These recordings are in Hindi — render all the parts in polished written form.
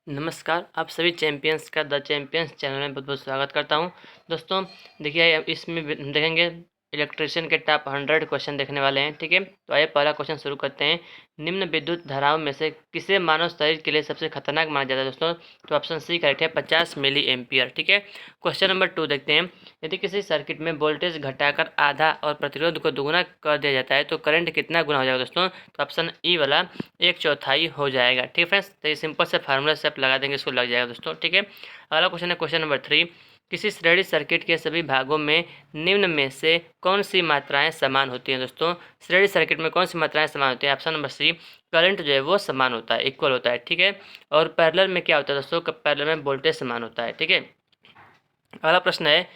नमस्कार, आप सभी चैंपियंस का द चैंपियंस चैनल में बहुत बहुत स्वागत करता हूं। दोस्तों देखिए, अब इसमें हम देखेंगे इलेक्ट्रिशियन के टॉप 100 क्वेश्चन देखने वाले हैं। ठीक है, तो आइए पहला क्वेश्चन शुरू करते हैं। निम्न विद्युत धाराओं में से किसे मानव शरीर के लिए सबसे खतरनाक माना जाता है दोस्तों? तो ऑप्शन सी करेक्ट है, 50 मिली एम्पियर। ठीक है, क्वेश्चन नंबर 2 देखते हैं। यदि किसी सर्किट में वोल्टेज घटाकर आधा और प्रतिरोध को दुगुना कर दिया जाता है तो करंट कितना गुना हो जाएगा दोस्तों? तो ऑप्शन ई वाला 1/4 हो जाएगा। ठीक है फ्रेंड्स, तो ये सिंपल से फार्मूला से आप लगा देंगे, इसको लग जाएगा दोस्तों। ठीक है, अगला क्वेश्चन है क्वेश्चन नंबर 3। किसी श्रेणी सर्किट के सभी भागों में निम्न में से कौन सी मात्राएं समान होती हैं दोस्तों? श्रेणी सर्किट में कौन सी मात्राएं समान होती हैं? ऑप्शन नंबर सी, करंट जो है वो समान होता है, इक्वल होता है। ठीक है, और पैरेलल में क्या होता है दोस्तों? पैरेलल में वोल्टेज समान होता है। ठीक है, अगला प्रश्न है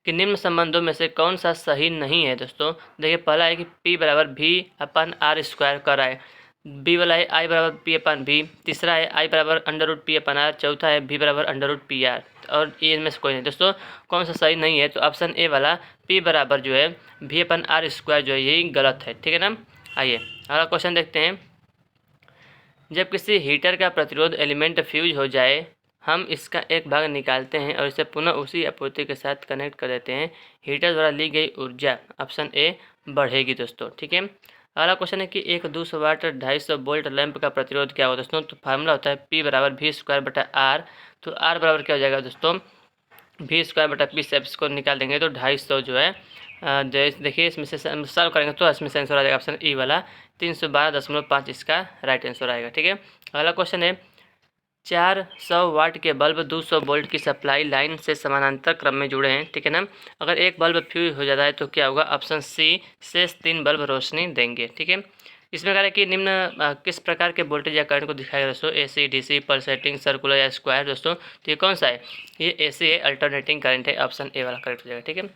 कि निम्न संबंधों में से कौन सा सही नहीं है दोस्तों? देखिए, पहला है कि P बराबर V/R² कर रहा है, बी वाला है I बराबर P/V, तीसरा है I बराबर √P/R, चौथा है V बराबर √PR, और ये इनमें से कोई नहीं दोस्तों। कौन सा सही नहीं है? तो ऑप्शन ए वाला P बराबर जो है V/R² जो है यही गलत है। ठीक है ना। आइए अगला क्वेश्चन देखते हैं। जब किसी हीटर का प्रतिरोध एलिमेंट फ्यूज हो जाए, हम इसका एक भाग निकालते हैं और इसे पुनः उसी आपूर्ति के साथ कनेक्ट कर देते हैं, हीटर द्वारा ली गई ऊर्जा ऑप्शन ए बढ़ेगी दोस्तों। ठीक है, अगला क्वेश्चन है कि एक 200 वाट 250 वोल्ट लैंप का प्रतिरोध क्या होगा दोस्तों? तो फार्मूला होता है P बराबर V²/R। तो R बराबर क्या हो जाएगा दोस्तों? V²/P से इसको निकाल देंगे तो 250 जो है देखिए, इसमें से सॉल्व करेंगे तो इसमें से आंसर आ जाएगा ऑप्शन ई वाला 312.5 इसका राइट आंसर आएगा। ठीक है, अगला क्वेश्चन है 400 वाट के बल्ब 200 वोल्ट की सप्लाई लाइन से समानांतर क्रम में जुड़े हैं। ठीक है ना, अगर एक बल्ब फ्यूज हो जाता है तो क्या होगा? ऑप्शन सी, शेष 3 बल्ब रोशनी देंगे। ठीक है, इसमें कह रहा है कि निम्न किस प्रकार के वोल्टेज या करंट को दिखाएगा दोस्तों? AC, DC, पल्सेटिंग, सर्कुलर या स्क्वायर दोस्तों? तो ये कौन सा है? ये AC है, अल्टरनेटिंग करंट है, ऑप्शन ए वाला करेक्ट हो जाएगा। ठीक है,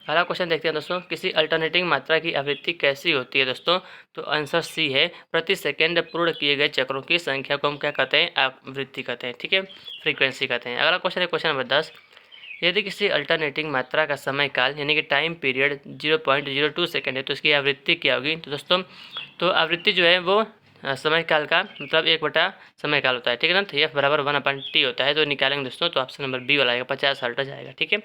अगला क्वेश्चन देखते हैं दोस्तों। किसी अल्टरनेटिंग मात्रा की आवृत्ति कैसी होती है दोस्तों? तो आंसर सी है, प्रति सेकंड पूर्ण किए गए चक्रों की संख्या को हम क्या कहते हैं? आवृत्ति कहते हैं। ठीक है, फ्रीक्वेंसी कहते हैं। अगला क्वेश्चन है क्वेश्चन नंबर 10। यदि किसी अल्टरनेटिंग मात्रा का समय काल यानी कि टाइम पीरियड 0.02 सेकंड है तो इसकी आवृत्ति क्या होगी? तो दोस्तों, तो आवृत्ति जो है वो समय काल का मतलब 1/, समय काल होता है। ठीक है ना, तो F बराबर 1/T होता है। तो निकालेंगे दोस्तों तो ऑप्शन नंबर बी वाला आएगा, 50 हर्ट्ज आएगा। ठीक है,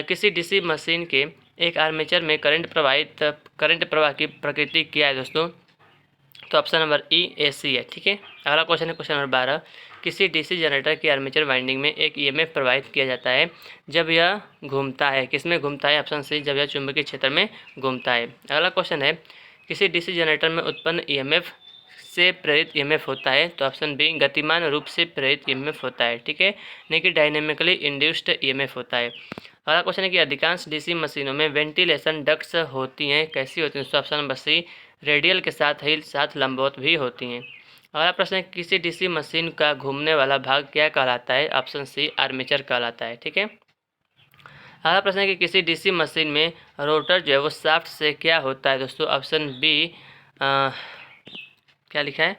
किसी डीसी मशीन के एक आर्मेचर में करंट प्रवाह की प्रकृति क्या है दोस्तों? तो ऑप्शन नंबर ई AC है। ठीक है, अगला क्वेश्चन है क्वेश्चन नंबर 12। किसी डीसी जनरेटर की आर्मेचर वाइंडिंग में एक EMF प्रवाहित किया जाता है जब यह घूमता है, किसमें घूमता है? ऑप्शन सी, जब यह चुंबकीय क्षेत्र में घूमता है। अगला क्वेश्चन है किसी डीसी जनरेटर में उत्पन्न EMF से प्रेरित EMF होता है? तो ऑप्शन बी, गतिमान रूप से प्रेरित EMF होता है। ठीक है, नहीं कि डायनेमिकली इंड्यूस्ड EMF होता है। अगला क्वेश्चन है कि अधिकांश डीसी मशीनों में वेंटिलेशन डक्ट्स होती हैं, कैसी होती हैं? तो ऑप्शन नंबर सी, रेडियल के साथ ही साथ लंबवत भी होती हैं। अगला प्रश्न है किसी डीसी मशीन का घूमने वाला भाग क्या कहलाता है? ऑप्शन सी, आर्मेचर कहलाता है। ठीक है, अगला प्रश्न है कि किसी डीसी मशीन में रोटर जो है वो शाफ्ट से क्या होता है दोस्तों? ऑप्शन बी, क्या लिखा है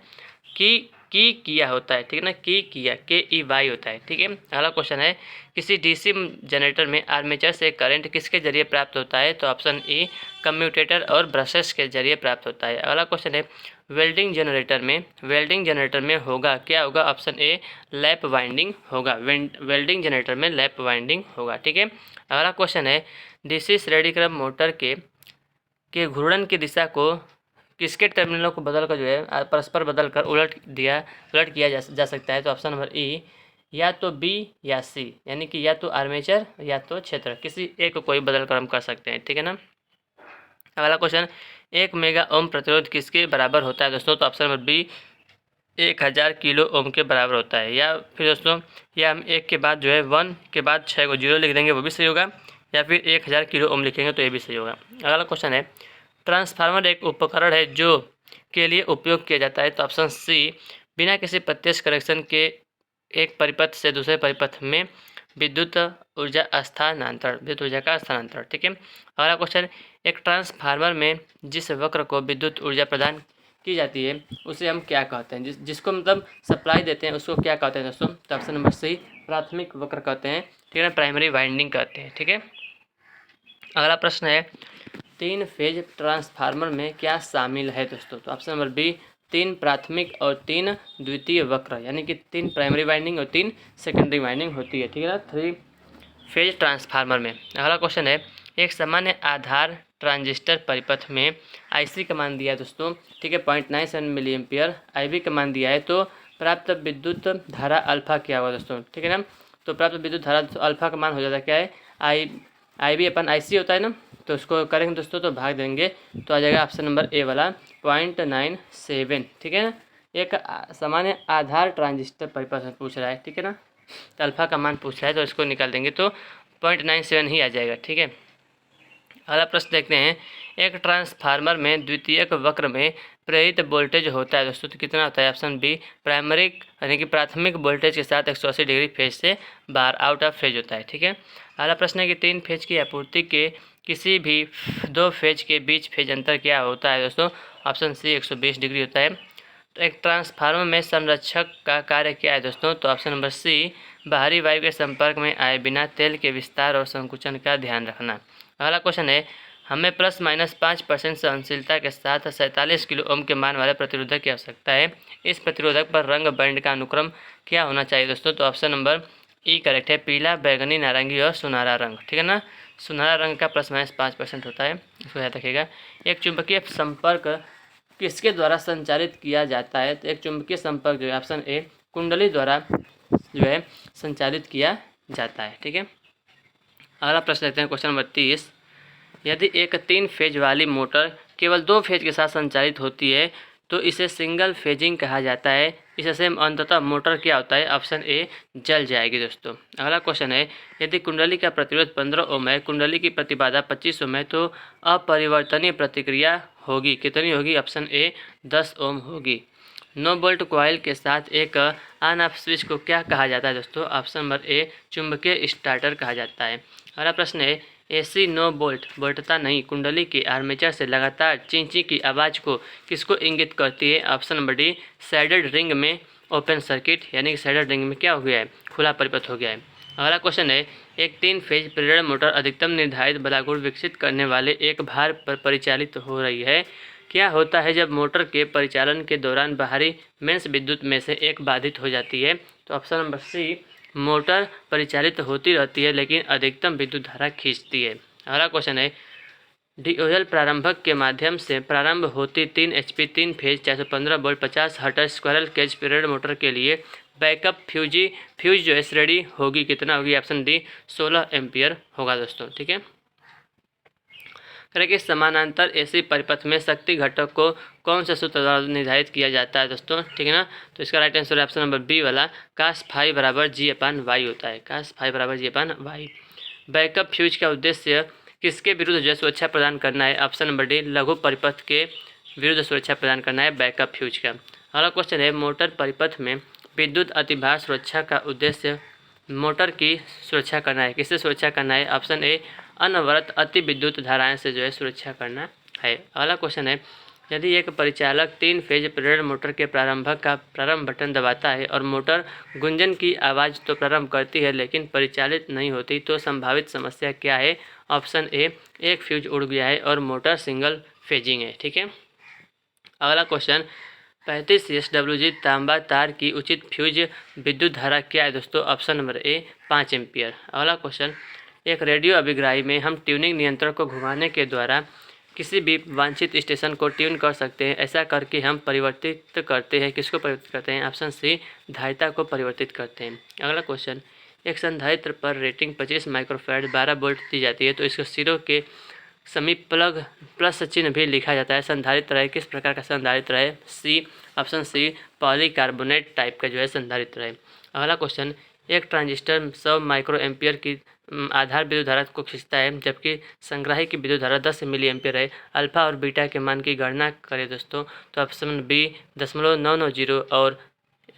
की किया होता है। ठीक है ना, किया KEY होता है। ठीक है, अगला क्वेश्चन है किसी डीसी जनरेटर में आर्मेचर से करंट किसके जरिए प्राप्त होता है? तो ऑप्शन ई, कम्यूटेटर और ब्रशेस के जरिए प्राप्त होता है। अगला क्वेश्चन है वेल्डिंग जनरेटर में होगा क्या होगा? ऑप्शन ए, लैप वाइंडिंग होगा। वेल्डिंग जनरेटर में लैप वाइंडिंग होगा। ठीक है, अगला क्वेश्चन है डीसी श्रेणी क्रम मोटर के घूर्णन की दिशा को किसके टर्मिनलों को बदलकर जो है परस्पर बदलकर उलट किया जा सकता है? तो ऑप्शन नंबर ई, या तो बी या सी, यानी कि या तो आर्मेचर या तो क्षेत्र, किसी एक को कोई बदल कर हम कर सकते हैं। ठीक है ना। अगला क्वेश्चन, 1 मेगा ओम प्रतिरोध किसके बराबर होता है दोस्तों? तो option number B, 1000 kilo ohm के बराबर होता है। या फिर दोस्तों, या हम 1 के बाद जो है 1 के बाद 6 को 0 लिख देंगे, वो भी सही होगा, या फिर 1000 किलो ओम लिखेंगे तो ये भी सही होगा। अगला क्वेश्चन है ट्रांसफार्मर एक उपकरण है जो के लिए उपयोग किया जाता है? तो ऑप्शन सी, बिना किसी प्रत्यक्ष कनेक्शन के एक परिपथ से दूसरे परिपथ में विद्युत ऊर्जा का स्थानांतरण। ठीक है, अगला क्वेश्चन, एक ट्रांसफार्मर में जिस वक्र को विद्युत ऊर्जा प्रदान की जाती है उसे हम क्या कहते हैं? जिसको मतलब सप्लाई देते हैं उसको क्या कहते हैं दोस्तों? तो ऑप्शन नंबर सी, प्राथमिक वक्र कहते हैं। ठीक है ना, प्राइमरी वाइंडिंग कहते हैं। ठीक है, अगला प्रश्न है 3 फेज ट्रांसफार्मर में क्या शामिल है दोस्तों? तो ऑप्शन नंबर बी, 3 प्राथमिक और 3 द्वितीय वक्र, यानी कि 3 प्राइमरी वाइंडिंग और 3 सेकेंडरी वाइंडिंग होती है, ठीक है ना। 3 फेज ट्रांसफार्मर में अगला क्वेश्चन है, एक सामान्य आधार ट्रांजिस्टर परिपथ में IC का मान दिया है दोस्तों, ठीक है, 0.97 मिली एम्पियर, IB का मान दिया है, तो प्राप्त विद्युत धारा अल्फा क्या होगा दोस्तों, ठीक है ना। तो प्राप्त विद्युत धारा अल्फा का मान हो जाता है क्या है, IB अपन IC होता है ना, तो उसको करेंगे दोस्तों तो भाग देंगे तो आ जाएगा ऑप्शन नंबर ए वाला 0.97, ठीक है ना। एक सामान्य आधार ट्रांजिस्टर परिपथ में पूछ रहा है, ठीक है ना, तो अल्फा का मान पूछ रहा है तो इसको निकाल देंगे तो 0.97 ही आ जाएगा, ठीक है। अगला प्रश्न देखते हैं, एक ट्रांसफार्मर में द्वितीयक वक्र में प्रेरित वोल्टेज होता है दोस्तों, तो कितना होता है, ऑप्शन बी प्राइमरी यानी कि प्राथमिक वोल्टेज के साथ 180 डिग्री फेज से बाहर आउट ऑफ फेज होता है, ठीक है। अगला प्रश्न है कि 3 फेज की आपूर्ति के किसी भी 2 फेज के बीच फेज अंतर क्या होता है दोस्तों, ऑप्शन सी 120 डिग्री होता है। तो एक ट्रांसफार्मर में संरक्षक का कार्य क्या है दोस्तों, तो ऑप्शन नंबर सी बाहरी वायु के संपर्क में आए बिना तेल के विस्तार और संकुचन का ध्यान रखना। अगला क्वेश्चन है, हमें ±5% सहनशीलता के साथ 47 किलो ओम के मान वाले प्रतिरोधक की आवश्यकता है। इस प्रतिरोधक पर रंग बैंड का अनुक्रम क्या होना चाहिए दोस्तों, तो ऑप्शन नंबर ई करेक्ट है, पीला, बैगनी, नारंगी और सुनहरा रंग, ठीक है ना। सुनहरा रंग का ±5% होता है, इसको याद रखिएगा। एक चुंबकीय संपर्क किसके द्वारा संचालित किया जाता है, तो एक चुंबकीय संपर्क जो है ऑप्शन ए कुंडली द्वारा जो है संचालित किया जाता है, ठीक है। अगला प्रश्न देखते हैं, क्वेश्चन नंबर 30, यदि एक 3 फेज वाली मोटर केवल 2 फेज के साथ संचालित होती है तो इसे सिंगल फेजिंग कहा जाता है। इससे अंततः मोटर क्या होता है, ऑप्शन ए जल जाएगी दोस्तों। अगला क्वेश्चन है, यदि कुंडली का प्रतिरोध 15 ओम है, कुंडली की प्रतिबाधा 25 ओम है, तो अपरिवर्तनीय प्रतिक्रिया होगी, कितनी होगी, ऑप्शन ए 10 ओम होगी। 9 वोल्ट कॉइल के साथ एक ऑन ऑफ स्विच को क्या कहा जाता है दोस्तों, ऑप्शन नंबर ए चुंबकीय स्टार्टर कहा जाता है। अगला प्रश्न है, AC 9 वोल्ट वोल्टता नहीं कुंडली के आर्मेचर से लगातार चींची की आवाज़ को किसको इंगित करती है, option number D shaded ring में ओपन सर्किट, यानी कि सैडेड रिंग में क्या हो गया है, खुला परिपथ हो गया है। अगला क्वेश्चन है, एक 3 फेज प्रेरण मोटर अधिकतम निर्धारित बलागुण विकसित करने वाले एक भार पर परिचालित हो रही है। क्या होता है जब मोटर के परिचालन के दौरान बाहरी मेंस विद्युत में से एक बाधित हो जाती है, तो ऑप्शन नंबर सी मोटर परिचालित होती रहती है लेकिन अधिकतम विद्युत धारा खींचती है। अगला क्वेश्चन है, डीओएल प्रारंभक के माध्यम से प्रारंभ होती 3 HP 3 phase 415 volt 50 hertz squirrel cage प्रेरण मोटर के लिए बैकअप फ्यूज जो है श्रेणी होगी, कितना होगी, ऑप्शन डी 16 एम्पियर होगा दोस्तों, ठीक है। कि समानांतर AC परिपथ में शक्ति घटक को कौन से सूत्र द्वारा निर्धारित किया जाता है दोस्तों, ठीक है ना। तो इसका right answer option number B वाला cos फाई बराबर G/Y होता है, cos फाई बराबर G/Y। बैकअप फ्यूज का उद्देश्य किसके विरुद्ध जो सुरक्षा प्रदान करना है, ऑप्शन नंबर डी लघु परिपथ के विरुद्ध सुरक्षा प्रदान करना है बैकअप फ्यूज का। अगला क्वेश्चन है, मोटर परिपथ में विद्युत अतिभार सुरक्षा का उद्देश्य मोटर की सुरक्षा करना है, किससे सुरक्षा करना है, ऑप्शन ए अनवरत अति विद्युत धाराएं से जो है सुरक्षा करना है। अगला क्वेश्चन है, यदि एक परिचालक 3 फेज प्रेरण मोटर के प्रारंभक का प्रारंभ बटन दबाता है और मोटर गुंजन की आवाज़ तो प्रारंभ करती है लेकिन परिचालित नहीं होती, तो संभावित समस्या क्या है, ऑप्शन ए एक फ्यूज उड़ गया है और मोटर सिंगल फेजिंग है, ठीक है। अगला क्वेश्चन, 35 SWG तांबा तार की उचित फ्यूज विद्युत धारा क्या है दोस्तों, ऑप्शन नंबर ए 5 एम्पियर। अगला क्वेश्चन, एक रेडियो अभिग्राही में हम ट्यूनिंग नियंत्रण को घुमाने के द्वारा किसी भी वांछित स्टेशन को ट्यून कर सकते हैं। ऐसा करके हम परिवर्तित करते हैं, किसको परिवर्तित करते हैं, ऑप्शन सी धारिता को परिवर्तित करते हैं। अगला क्वेश्चन, एक संधारित्र पर रेटिंग 25 माइक्रोफैराड 12 वोल्ट दी जाती है तो इसके सिरों के समीप प्लस चिन्ह भी लिखा जाता है। संधारित्र है, किस प्रकार का संधारित्र है, C option C polycarbonate type का जो है संधारित्र है। अगला क्वेश्चन, एक ट्रांजिस्टर 100 माइक्रो एम्पियर की आधार विद्युत धारा को खींचता है जबकि संग्राही की विद्युत धारा 10 मिली एम्पियर है। अल्फा और बीटा के मान की गणना करें दोस्तों, तो ऑप्शन बी 0.990 और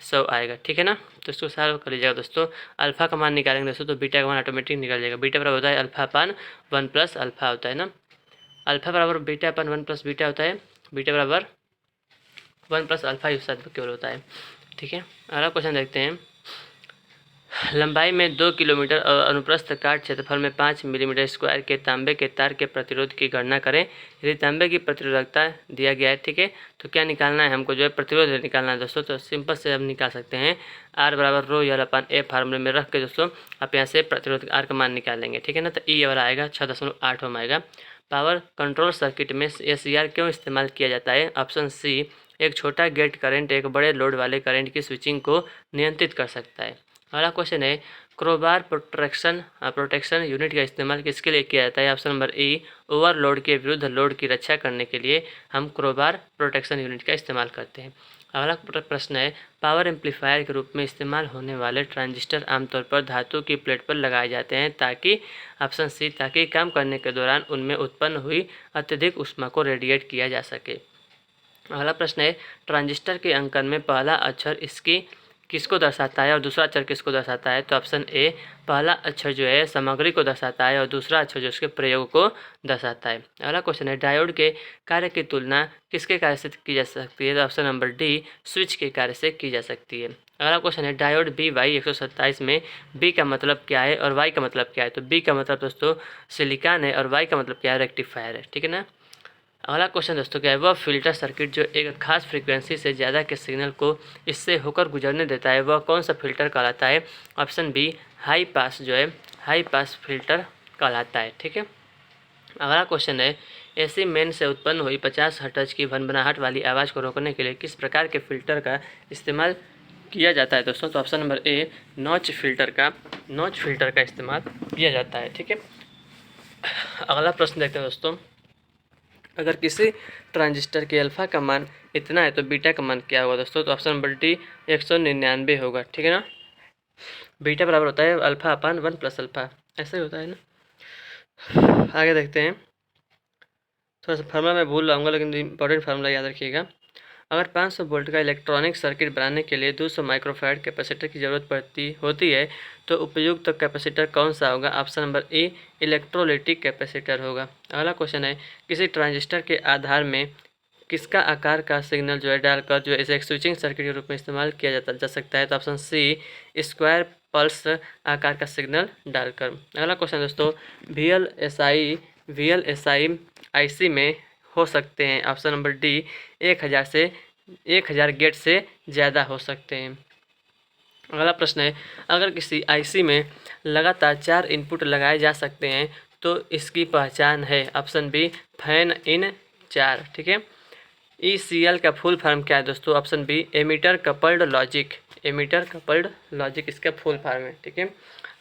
100 आएगा, ठीक है ना। तो इसको सॉल्व कर लीजिएगा दोस्तों, अल्फा का मान निकालेंगे दोस्तों तो बीटा का मान ऑटोमेटिक निकल जाएगा। बीटा बराबर होता है अल्फा अपान 1 प्लस अल्फा होता है ना, अल्फा बराबर बीटा अपान 1 प्लस बीटा होता है, बीटा बराबर 1 प्लस अल्फा ही साथ केवल होता है, ठीक है। अगला क्वेश्चन देखते हैं, लंबाई में 2 किलोमीटर और अनुप्रस्थ काट क्षेत्रफल में 5 मिलीमीटर स्क्वायर के तांबे के तार के प्रतिरोध की गणना करें। यदि तांबे की प्रतिरोधकता दिया गया है, ठीक है, तो क्या निकालना है हमको, जो है प्रतिरोध निकालना है दोस्तों। तो सिंपल से हम निकाल सकते हैं R बराबर रो यल अपन ए फार्मूले में रख के दोस्तों आप यहाँ से प्रतिरोध R का मान निकालेंगे, ठीक है ना। तो ई वाला आएगा 6.8 ओम आएगा। पावर कंट्रोल सर्किट में SCR क्यों इस्तेमाल किया जाता है? ऑप्शन सी, एक छोटा गेट करंट एक बड़े लोड वाले करंट की स्विचिंग को नियंत्रित कर सकता है। अगला क्वेश्चन है, क्रोबार प्रोटेक्शन यूनिट का इस्तेमाल किसके लिए किया जाता है? ऑप्शन नंबर ई, ओवरलोड के विरुद्ध लोड की रक्षा करने के लिए हम क्रोबार प्रोटेक्शन यूनिट का इस्तेमाल करते हैं। अगला प्रश्न है, पावर एम्पलीफायर के रूप में इस्तेमाल होने वाले ट्रांजिस्टर आमतौर पर धातु की प्लेट पर लगाए जाते हैं ताकि, ऑप्शन सी, ताकि काम करने के दौरान उनमें उत्पन्न हुई अत्यधिक ऊष्मा को रेडिएट किया जा सके। अगला प्रश्न है, ट्रांजिस्टर के अंकन में पहला अक्षर इसकी किसको दर्शाता है और दूसरा अक्षर किसको दर्शाता है? तो ऑप्शन ए, पहला अक्षर जो है सामग्री को दर्शाता है और दूसरा अक्षर जो उसके प्रयोग को दर्शाता है। अगला क्वेश्चन है, डायोड के कार्य की तुलना किसके कार्य से की जा सकती है? तो ऑप्शन नंबर डी, स्विच के कार्य से की जा सकती है। अगला क्वेश्चन है, डायोड BY127 में बी का मतलब क्या है और वाई का मतलब क्या है? तो बी का मतलब दोस्तों सिलिकॉन है और वाई का मतलब क्या है? रेक्टिफायर है, ठीक है ना। अगला क्वेश्चन दोस्तों क्या है, वह फिल्टर सर्किट जो एक खास फ्रीक्वेंसी से ज़्यादा के सिग्नल को इससे होकर गुजरने देता है, वह कौन सा फिल्टर कहलाता है? ऑप्शन बी, हाई पास जो है हाई पास फिल्टर कहलाता है, ठीक है। अगला क्वेश्चन है, एसी मेन से उत्पन्न हुई 50 हर्ट्ज की भनभनाहट वाली आवाज़ को रोकने के लिए किस प्रकार के फिल्टर का इस्तेमाल किया जाता है दोस्तों? तो option number A, notch filter का इस्तेमाल किया जाता है, ठीक है। अगला प्रश्न देखते हैं दोस्तों, अगर किसी ट्रांजिस्टर के अल्फ़ा का मान इतना है तो बीटा का मान क्या होगा दोस्तों? तो ऑप्शन नंबर डी, 199 होगा, ठीक है ना। बीटा बराबर होता है अल्फ़ा अपान 1 प्लस अल्फ़ा, ऐसे ही होता है ना। आगे देखते हैं, थोड़ा सा फार्मूला मैं भूल रहा लेकिन इंपॉर्टेंट फार्मूला याद रखिएगा। अगर 500 वोल्ट का इलेक्ट्रॉनिक सर्किट बनाने के लिए 200 माइक्रोफैराड कैपेसिटर की ज़रूरत होती है तो उपयुक्त तो कैपेसिटर कौन सा होगा? Option number A, electrolytic capacitor होगा। अगला क्वेश्चन है, किसी ट्रांजिस्टर के आधार में किसका आकार का सिग्नल जो है डालकर जो है इसे एक स्विचिंग सर्किट के रूप में इस्तेमाल किया जा सकता है? तो ऑप्शन सी, स्क्वायर पल्स आकार का सिग्नल डालकर। अगला क्वेश्चन दोस्तों, VLSI IC में हो सकते हैं, ऑप्शन नंबर डी, 1000 गेट से ज़्यादा हो सकते हैं। अगला प्रश्न है, अगर किसी IC में लगातार 4 इनपुट लगाए जा सकते हैं तो इसकी पहचान है? ऑप्शन बी, फैन इन 4, ठीक है। ECL का फुल फॉर्म क्या है दोस्तों? Option B, emitter coupled logic इसका फुल फॉर्म है, ठीक है।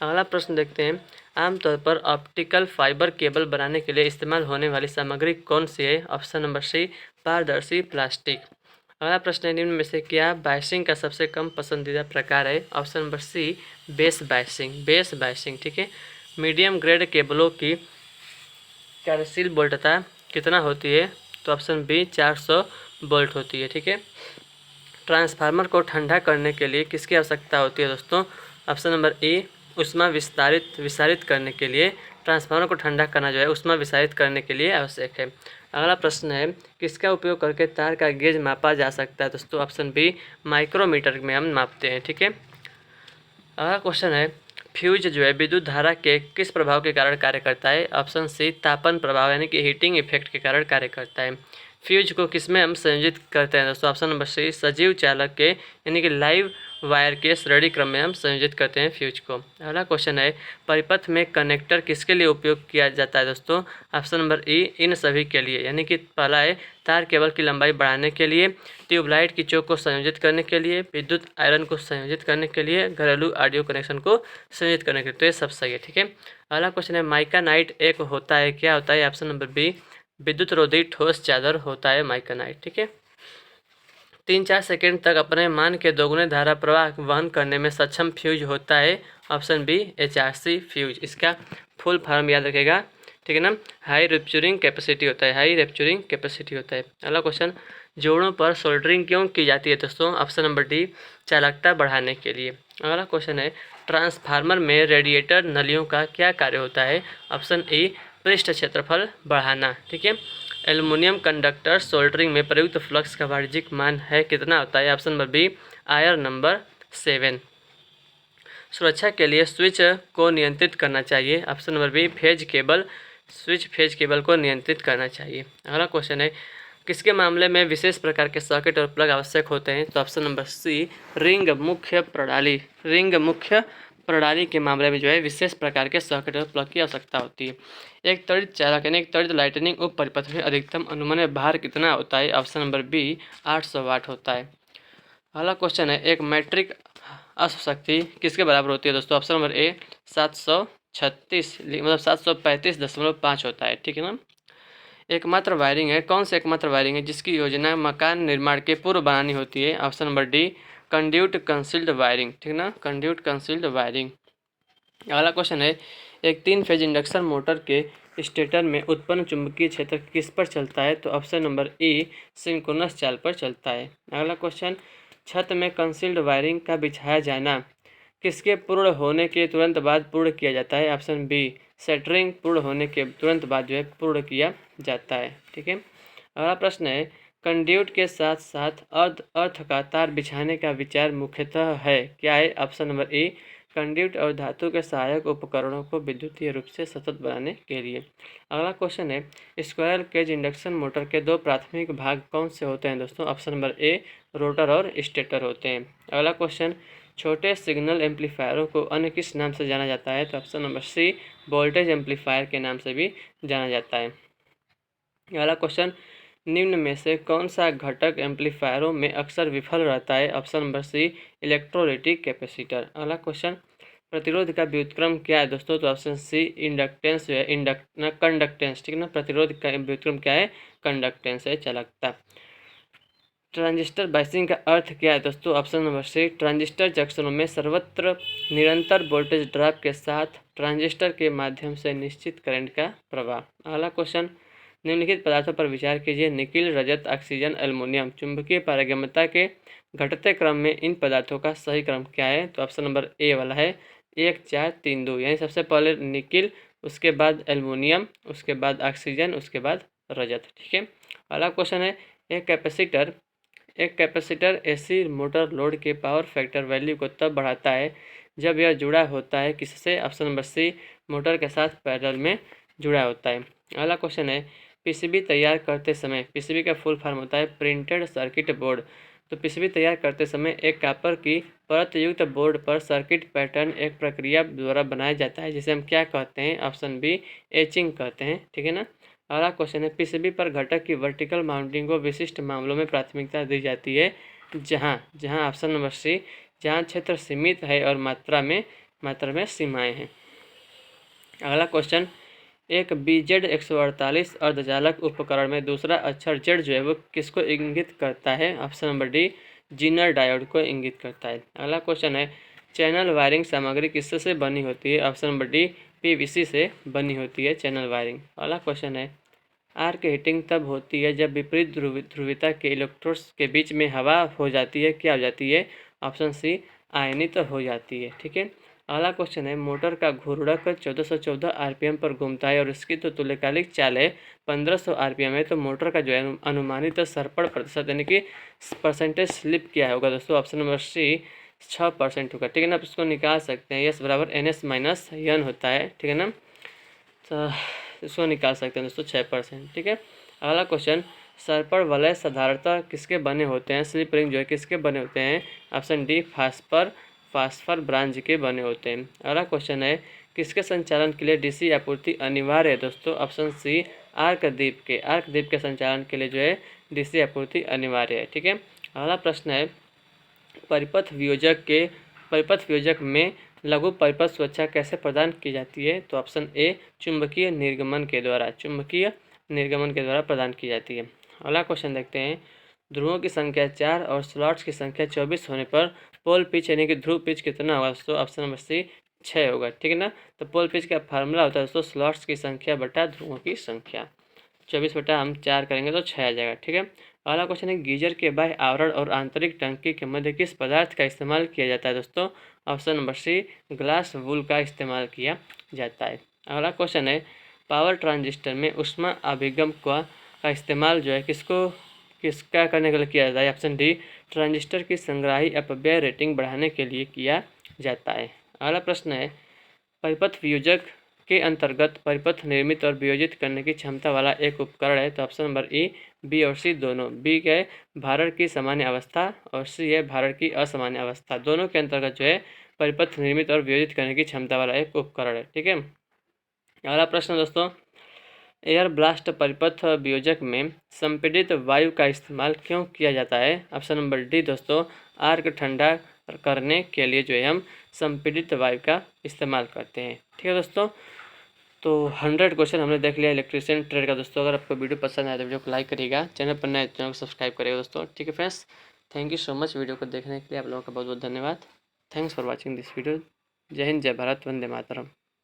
अगला प्रश्न देखते हैं, आमतौर पर ऑप्टिकल फाइबर केबल बनाने के लिए इस्तेमाल होने वाली सामग्री कौन सी है? ऑप्शन नंबर सी, पारदर्शी प्लास्टिक। अगला प्रश्न है, निम्न में से क्या बाइसिंग का सबसे कम पसंदीदा प्रकार है? Option number C, base biasing, ठीक है। मीडियम ग्रेड केबलों की कार्यशील वोल्टता कितना होती है? तो ऑप्शन बी, 400 वोल्ट होती है, ठीक है। ट्रांसफार्मर को ठंडा करने के लिए किसकी आवश्यकता होती है दोस्तों? ऑप्शन नंबर ए, ऊष्मा विसारित करने के लिए। ट्रांसफार्मर को ठंडा करना जो है ऊष्मा विसारित करने के लिए आवश्यक है। अगला प्रश्न है, किसका उपयोग करके तार का गेज मापा जा सकता है दोस्तों? ऑप्शन बी, माइक्रोमीटर में हम मापते हैं, ठीक है। अगला क्वेश्चन है, फ्यूज जो है विद्युत धारा के किस प्रभाव के कारण कार्य करता है? ऑप्शन सी, तापन प्रभाव यानी कि हीटिंग इफेक्ट के कारण कार्य करता है। फ्यूज को किस में हम संयोजित करते हैं दोस्तों? ऑप्शन नंबर सी, सजीव चालक के यानी कि लाइव वायर के श्रेणी क्रम में हम संयोजित करते हैं फ्यूज को। अगला क्वेश्चन है, परिपथ में कनेक्टर किसके लिए उपयोग किया जाता है दोस्तों? ऑप्शन नंबर ई, इन सभी के लिए, यानी कि पहला है तार केबल की लंबाई बढ़ाने के लिए, ट्यूबलाइट की चोक को संयोजित करने के लिए, विद्युत आयरन को संयोजित करने के लिए, घरेलू ऑडियो कनेक्शन को संयोजित करने के लिए। तो ये सब सही है, ठीक है। अगला क्वेश्चन है, माइकानाइट एक होता है, क्या होता है? ऑप्शन नंबर बी, विद्युत रोधी ठोस चादर होता है माइकानाइट, ठीक है। 3-4 सेकेंड तक अपने मान के दोगुने धारा प्रवाह वहन करने में सक्षम फ्यूज होता है। ऑप्शन बी, HRC फ्यूज, इसका फुल फॉर्म याद रखेगा, ठीक है ना। हाई रैप्चरिंग कैपेसिटी होता है। अगला क्वेश्चन, जोड़ों पर सोल्डरिंग क्यों की जाती है दोस्तों? ऑप्शन नंबर डी, चालकता बढ़ाने के लिए। अगला क्वेश्चन है, ट्रांसफार्मर में रेडिएटर नलियों का क्या कार्य होता है? ऑप्शन ए, पृष्ठ क्षेत्रफल बढ़ाना, ठीक है। एल्युमिनियम कंडक्टर सोल्डरिंग में प्रयुक्त फ्लक्स का वाणिज्यिक मान है कितना होता है? ऑप्शन नंबर बी, आयर नंबर 7। सुरक्षा के लिए स्विच को नियंत्रित करना चाहिए? Option number B phase cable, switch phase cable को नियंत्रित करना चाहिए। अगला क्वेश्चन है किसके मामले में विशेष प्रकार के सॉकेट और प्लग आवश्यक होते हैं? तो ऑप्शन नंबर सी रिंग मुख्य प्रणाली, रिंग मुख्य प्रणाली के मामले में जो है विशेष प्रकार के सॉकेट और प्लग की आवश्यकता होती है। एक त्वरित चालक यानी एक त्वरित लाइटनिंग उप परिपथ में अधिकतम अनुमानित भार कितना होता है? ऑप्शन नंबर बी 800 वाट होता है। अगला क्वेश्चन है एक मैट्रिक अशक्ति किसके बराबर होती है दोस्तों? ऑप्शन नंबर ए 736 मतलब 735.5 होता है, ठीक है ना। एकमात्र वायरिंग है, कौन सा एकमात्र वायरिंग है जिसकी योजना मकान निर्माण के पूर्व बनानी होती है? Option number D conduit concealed wiring, ठीक ना, कंड्यूट कंसील्ड वायरिंग। अगला क्वेश्चन है एक 3 फेज इंडक्शन मोटर के स्टेटर में उत्पन्न चुंबकीय क्षेत्र किस पर चलता है? तो ऑप्शन नंबर ए सिंक्रोनस चाल पर चलता है। अगला क्वेश्चन छत में कंसील्ड वायरिंग का बिछाया जाना किसके पूर्ण होने के तुरंत बाद पूर्ण किया जाता है? ऑप्शन बी सेटरिंग पूर्ण होने के तुरंत बाद जो है पूर्ण किया जाता है, ठीक है। अगला प्रश्न है कंड्यूट के साथ साथ अर्थ का तार बिछाने का विचार मुख्यतः है क्या है? ऑप्शन नंबर ए कंड्यूट और धातु के सहायक उपकरणों को विद्युतीय रूप से सतत बनाने के लिए। अगला क्वेश्चन है स्क्वायरल केज इंडक्शन मोटर के दो प्राथमिक भाग कौन से होते हैं दोस्तों? ऑप्शन नंबर ए रोटर और स्टेटर होते हैं। अगला क्वेश्चन छोटे सिग्नल एम्पलीफायरों को अन्य किस नाम से जाना जाता है? तो option number C voltage amplifier के नाम से भी जाना जाता है। अगला क्वेश्चन निम्न में से कौन सा घटक एम्पलीफायरों में अक्सर विफल रहता है? Option number C electrolytic capacitor. अगला क्वेश्चन प्रतिरोध का व्युत्क्रम क्या है दोस्तों? तो ऑप्शन सी इंडक्टेंस जो है कंडक्टेंस, ठीक है ना, प्रतिरोध का व्युत्क्रम क्या है? कंडक्टेंस है, चालकता। ट्रांजिस्टर बायसिंग का अर्थ क्या है दोस्तों? ऑप्शन नंबर सी ट्रांजिस्टर जंक्शनों में सर्वत्र निरंतर वोल्टेज ड्रॉप के साथ ट्रांजिस्टर के माध्यम से निश्चित करंट का प्रवाह। अगला क्वेश्चन निम्नलिखित पदार्थों पर विचार कीजिए निकिल रजत ऑक्सीजन एल्युमिनियम चुंबकीय पारगम्यता के घटते क्रम में इन पदार्थों का सही क्रम क्या है? तो ऑप्शन नंबर ए वाला है 1 4 3 2, यानी सबसे पहले निकिल, उसके बाद एल्युमिनियम, उसके बाद ऑक्सीजन, उसके बाद रजत, ठीक है। अगला क्वेश्चन है एक कैपेसिटर एसी मोटर लोड के पावर फैक्टर वैल्यू को तब बढ़ाता है जब यह जुड़ा होता है किससे? ऑप्शन नंबर सी मोटर के साथ पैरेलल में जुड़ा होता है। अगला क्वेश्चन है पीसीबी तैयार करते समय, पीसीबी का फुल फॉर्म होता है प्रिंटेड सर्किट बोर्ड। तो पीसीबी तैयार करते समय एक कॉपर की परत युक्त बोर्ड पर सर्किट पैटर्न एक प्रक्रिया द्वारा बनाया जाता है जिसे हम क्या कहते हैं? ऑप्शन बी एचिंग कहते हैं, ठीक है ना। अगला क्वेश्चन है पीसीबी पर घटक की वर्टिकल माउंटिंग को विशिष्ट मामलों में प्राथमिकता दी जाती है जहां ऑप्शन नंबर सी जहां क्षेत्र सीमित है और मात्रा में सीमाएं हैं। अगला क्वेश्चन एक BZ 148 अर्धचालक उपकरण में दूसरा अक्षर Z जो है वो किसको इंगित करता है? Option number D Zener diode को इंगित करता है। अगला क्वेश्चन है चैनल वायरिंग सामग्री किससे बनी होती है? ऑप्शन नंबर डी PVC से बनी होती है चैनल वायरिंग। अगला क्वेश्चन है आर्क हीटिंग तब होती है जब विपरीत ध्रुवीयता के इलेक्ट्रोड्स के बीच में हवा हो जाती है, क्या हो जाती है? ऑप्शन सी आयनित हो जाती है, ठीक है। अगला क्वेश्चन है मोटर का घूर्णक 1414 RPM पर घूमता है और इसकी तो तुल्यकालिक चाल है 1500 RPM है, तो मोटर का जो है अनुमानित सर्पण प्रतिशत यानी कि परसेंटेज स्लिप क्या होगा दोस्तों? ऑप्शन नंबर सी 6% होगा, ठीक है ना। आप इसको निकाल सकते हैं, यस बराबर NS-N होता है, ठीक है ना। तो इसको निकाल सकते हैं दोस्तों 6%, ठीक है। अगला क्वेश्चन सर्पण वलय साधारणतः किसके बने होते हैं? स्लिप रिंग जो है किसके बने होते हैं? ऑप्शन डी फास्फर ब्रांच के बने होते हैं। अगला क्वेश्चन है किसके संचालन के लिए डीसी आपूर्ति अनिवार्य है दोस्तों? ऑप्शन सी आर्क द्वीप के संचालन के लिए जो है डीसी आपूर्ति अनिवार्य है, ठीक है। अगला प्रश्न है परिपथ वियोजक में लघु परिपथ सुरक्षा कैसे प्रदान की जाती है? तो ऑप्शन ए चुंबकीय निर्गमन के द्वारा प्रदान की जाती है। अगला क्वेश्चन देखते हैं ध्रुवों की संख्या 4 और स्लॉट्स की संख्या 24 होने पर पोल पिच यानी कि ध्रुव पिच कितना होगा दोस्तों? ऑप्शन नंबर सी 6 होगा, ठीक है ना। तो पोल पिच का फार्मूला होता है दोस्तों स्लॉट्स की संख्या बटा ध्रुवों की संख्या, 24 बटा हम 4 करेंगे तो 6 आ जाएगा, ठीक है। अगला क्वेश्चन है गीजर के बाह्य आवरण और आंतरिक टंकी के मध्य किस पदार्थ का इस्तेमाल किया जाता है दोस्तों? Option number C glass wool का इस्तेमाल किया जाता है। अगला क्वेश्चन है पावर ट्रांजिस्टर में ऊष्मा अभिगम का इस्तेमाल जो है किसका करने के लिए किया जाता है? ऑप्शन डी ट्रांजिस्टर की संग्राही अपव्यय रेटिंग बढ़ाने के लिए किया जाता है। अगला प्रश्न है, परिपथ वियोजक के अंतर्गत परिपथ निर्मित और वियोजित करने की क्षमता वाला एक उपकरण है। तो ऑप्शन नंबर ए, बी और सी दोनों। बी क्या है, भारण की सामान्य अवस्था, और सी है भारण की असामान्य अवस्था। दोनों के अंतर्गत जो है परिपथ निर्मित और वियोजित करने की क्षमता वाला एक उपकरण है। ठीक है। अगला प्रश्न दोस्तों, एयर ब्लास्ट परिपथ वियोजक में संपीड़ित वायु का इस्तेमाल क्यों किया जाता है? ऑप्शन नंबर डी दोस्तों, आर्क ठंडा करने के लिए जो है हम संपीड़ित वायु का इस्तेमाल करते हैं। ठीक है दोस्तों, तो 100 क्वेश्चन हमने देख लिया इलेक्ट्रिशियन ट्रेड का। दोस्तों अगर आपको वीडियो पसंद आए तो वीडियो को लाइक करिएगा, चैनल पर नए चैनल को सब्सक्राइब करिएगा दोस्तों। ठीक है friends, thank you so much video को देखने के लिए। आप लोगों का बहुत बहुत धन्यवाद। Thanks for watching this video. जय हिंद, जय भारत, वंदे मातरम।